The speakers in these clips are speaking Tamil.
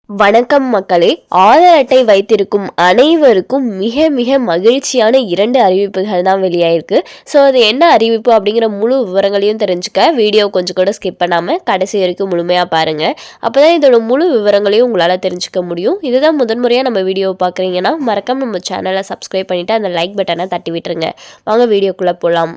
வணக்கம் மக்களே. ஆதார் அட்டை வைத்திருக்கும் அனைவருக்கும் மிக மிக மகிழ்ச்சியான 2 அறிவிப்புகள் தான் வெளியாயிருக்கு. ஸோ அது என்ன அறிவிப்பு அப்படிங்கிற முழு விவரங்களையும் தெரிஞ்சுக்க வீடியோ கொஞ்சம் கூட ஸ்கிப் பண்ணாமல் கடைசி வரைக்கும் முழுமையாக பாருங்கள். அப்போ தான் இதோட முழு விவரங்களையும் உங்களால் தெரிஞ்சுக்க முடியும். இதுதான் முதன்முறையாக நம்ம வீடியோவை பார்க்குறீங்கன்னா மறக்காம நம்ம சேனலை சப்ஸ்கிரைப் பண்ணிவிட்டு அந்த லைக் பட்டனை தட்டி விட்டுருங்க. வாங்க வீடியோக்குள்ளே போகலாம்.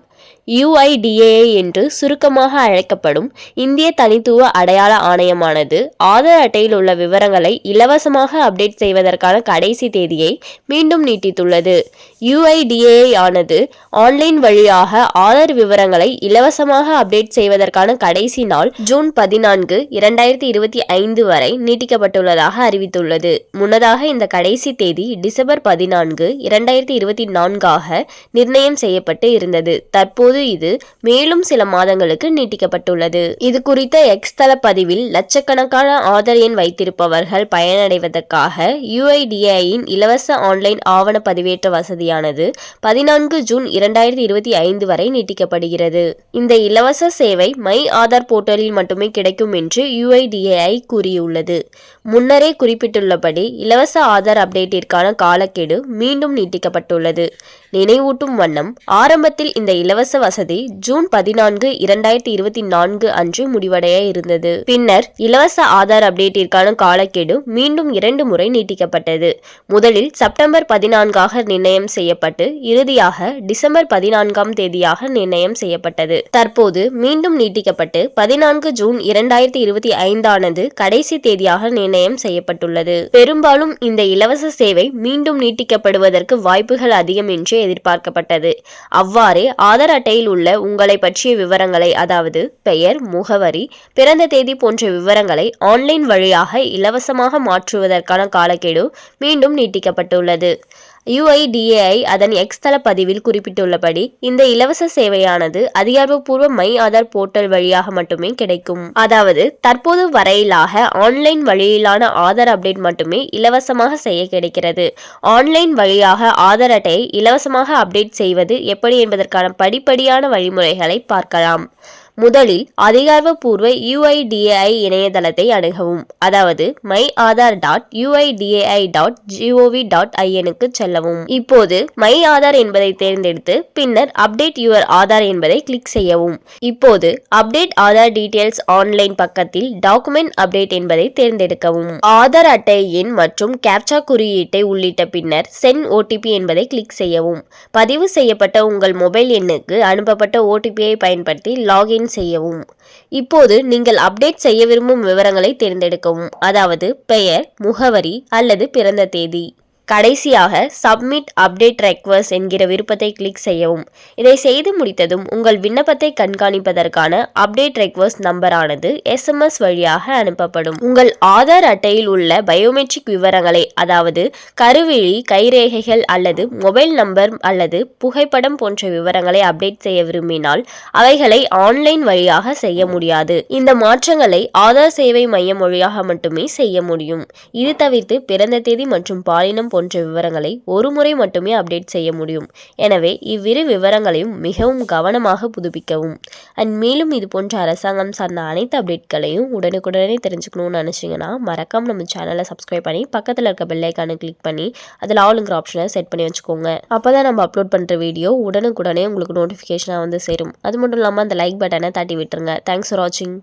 UIDAI என்று சுருக்கமாக அழைக்கப்படும் இந்திய தனித்துவ அடையாள ஆணையமானது ஆதார் அட்டையில் உள்ள விவரங்களை இலவசமாக அப்டேட் செய்வதற்கான கடைசி தேதியை மீண்டும் நீட்டித்துள்ளது. UIDAI ஆனது ஆன்லைன் வழியாக ஆதார் விவரங்களை இலவசமாக அப்டேட் செய்வதற்கான கடைசி நாள் ஜூன் 14, 2025 வரை நீட்டிக்கப்பட்டுள்ளதாக அறிவித்துள்ளது. முன்னதாக இந்த கடைசி தேதி டிசம்பர் 14, 2024 நிர்ணயம் செய்யப்பட்டு இருந்தது. தற்போது இது மேலும் சில மாதங்களுக்கு நீட்டிக்கப்பட்டுள்ளது. இது குறித்த எக்ஸ் தள பதிவில் லட்சக்கணக்கான ஆதார் எண் வைத்திருப்பவர்கள் பயனடைவதற்காக UIDAIயின் இலவச ஆன்லைன் ஆவண பதிவேற்ற வசதியானது 14 ஜூன் 2025 வரை நீட்டிக்கப்படுகிறது. இந்த இலவச சேவை மை ஆதார் போர்ட்டலில் மட்டுமே கிடைக்கும் என்று UIDAI கூறியுள்ளது. முன்னரே குறிப்பிட்டுள்ளபடி இலவச ஆதார் அப்டேட்டிற்கான காலக்கெடு மீண்டும் நீட்டிக்கப்பட்டுள்ளது. நினைவூட்டும் வண்ணம் ஆரம்பத்தில் இந்த இலவச வசதி ஜூன் 14, 2024 அன்று முடிவடைய இருந்தது. பின்னர் இலவச ஆதார் அப்டேட்டிற்கான காலக்கெடு மீண்டும் 2 முறை நீட்டிக்கப்பட்டது. முதலில் செப்டம்பர் 14 நிர்ணயம் செய்யப்பட்டு இறுதியாக டிசம்பர் 14 தேதியாக நிர்ணயம் செய்யப்பட்டது. தற்போது மீண்டும் நீட்டிக்கப்பட்டு 14 ஜூன் 2025 கடைசி தேதியாக நிர்ணயம் செய்யப்பட்டுள்ளது. பெரும்பாலும் இந்த இலவச சேவை மீண்டும் நீட்டிக்கப்படுவதற்கு வாய்ப்புகள் அதிகம் என்று எதிர்பார்க்கப்பட்டது. அவ்வாறே ஆதார் அட்டையில் உள்ள உங்களை பற்றிய விவரங்களை, அதாவது பெயர், முகவரி, பிறந்த தேதி போன்ற விவரங்களை ஆன்லைன் வழியாக இலவசமாக மாற்றுவதற்கான காலக்கெடு மீண்டும் நீட்டிக்கப்பட்டுள்ளது. UIDAI அதன் எக்ஸ் தள பதிவில் குறிப்பிட்டுள்ளபடி இந்த இலவச சேவையானது அதிகாரப்பூர்வ மை ஆதார் போர்ட்டல் வழியாக மட்டுமே கிடைக்கும். அதாவது தற்போது வரையிலாக ஆன்லைன் வழியிலான ஆதார் அப்டேட் மட்டுமே இலவசமாக செய்ய கிடைக்கிறது. ஆன்லைன் வழியாக ஆதார் அட்டையை இலவசமாக அப்டேட் செய்வது எப்படி என்பதற்கான படிப்படியான வழிமுறைகளை பார்க்கலாம். முதலில் அதிகாரப்பூர்வ UIDAI இணையதளத்தை அணுகவும். அதாவது myAadhar.uidai.gov.in செல்லவும். இப்போது மை ஆதார் என்பதை தேர்ந்தெடுத்து பின்னர் அப்டேட் யுவர் ஆதார் என்பதை கிளிக் செய்யவும். இப்போது அப்டேட் ஆதார் டீடைல்ஸ் ஆன்லைன் பக்கத்தில் டாக்குமெண்ட் அப்டேட் என்பதை தேர்ந்தெடுக்கவும். ஆதார் அட்டை எண் மற்றும் கேப்சா குறியீட்டை உள்ளிட்ட பின்னர் சென்ட் OTP என்பதை கிளிக் செய்யவும். பதிவு செய்யப்பட்ட உங்கள் மொபைல் எண்ணுக்கு அனுப்பப்பட்ட OTPயை பயன்படுத்தி லாகின் செய்யவும். இப்போது நீங்கள் அப்டேட் செய்ய விரும்பும் விவரங்களை தேர்ந்தெடுக்கவும். அதாவது பெயர், முகவரி அல்லது பிறந்த தேதி. கடைசியாக சப்மிட் அப்டேட் ரெக்வஸ்ட் என்கிற விருப்பத்தை கிளிக் செய்யவும். இதை செய்து முடித்ததும் உங்கள் விண்ணப்பத்தை கண்காணிப்பதற்கான அப்டேட் ரெக்வஸ்ட் நம்பரானது SMS வழியாக அனுப்பப்படும். உங்கள் ஆதார் அட்டையில் உள்ள பயோமெட்ரிக் விவரங்களை, அதாவது கருவிழி, கைரேகைகள் அல்லது மொபைல் நம்பர் அல்லது புகைப்படம் போன்ற விவரங்களை அப்டேட் செய்ய விரும்பினால் அவைகளை ஆன்லைன் வழியாக செய்ய முடியாது. இந்த மாற்றங்களை ஆதார் சேவை மையம் வழியாக மட்டுமே செய்ய முடியும். இது தவிர்த்து பிறந்த தேதி மற்றும் பாலினம் போன்ற விவரங்களை ஒரு முறை மட்டுமே அப்டேட் செய்ய முடியும். எனவே இவ்விரு விவரங்களையும் மிகவும் கவனமாக புதுப்பிக்கவும். மேலும் இது போன்ற அரசாங்கம் சார்ந்த அனைத்து அப்டேட்களையும் உடனுக்குடனே தெரிஞ்சுக்கணும்னு நினைச்சீங்கன்னா மறக்காம நம்ம சேனலை சப்ஸ்கிரைப் பண்ணி பக்கத்தில் இருக்க பெல் ஐக்கானை கிளிக் பண்ணி அதில் ஆளுங்கிற ஆப்ஷனை செட் பண்ணி வச்சுக்கோங்க. அப்போதான் நம்ம அப்லோட் பண்ணுற வீடியோ உடனுக்குடனே உங்களுக்கு நோட்டிஃபிகேஷனாக வந்து சேரும். அது மட்டும் இல்லாமல் அந்த லைக் பட்டனை தட்டி விட்டுருங்க. தேங்க்ஸ் ஃபார் வாட்சிங்.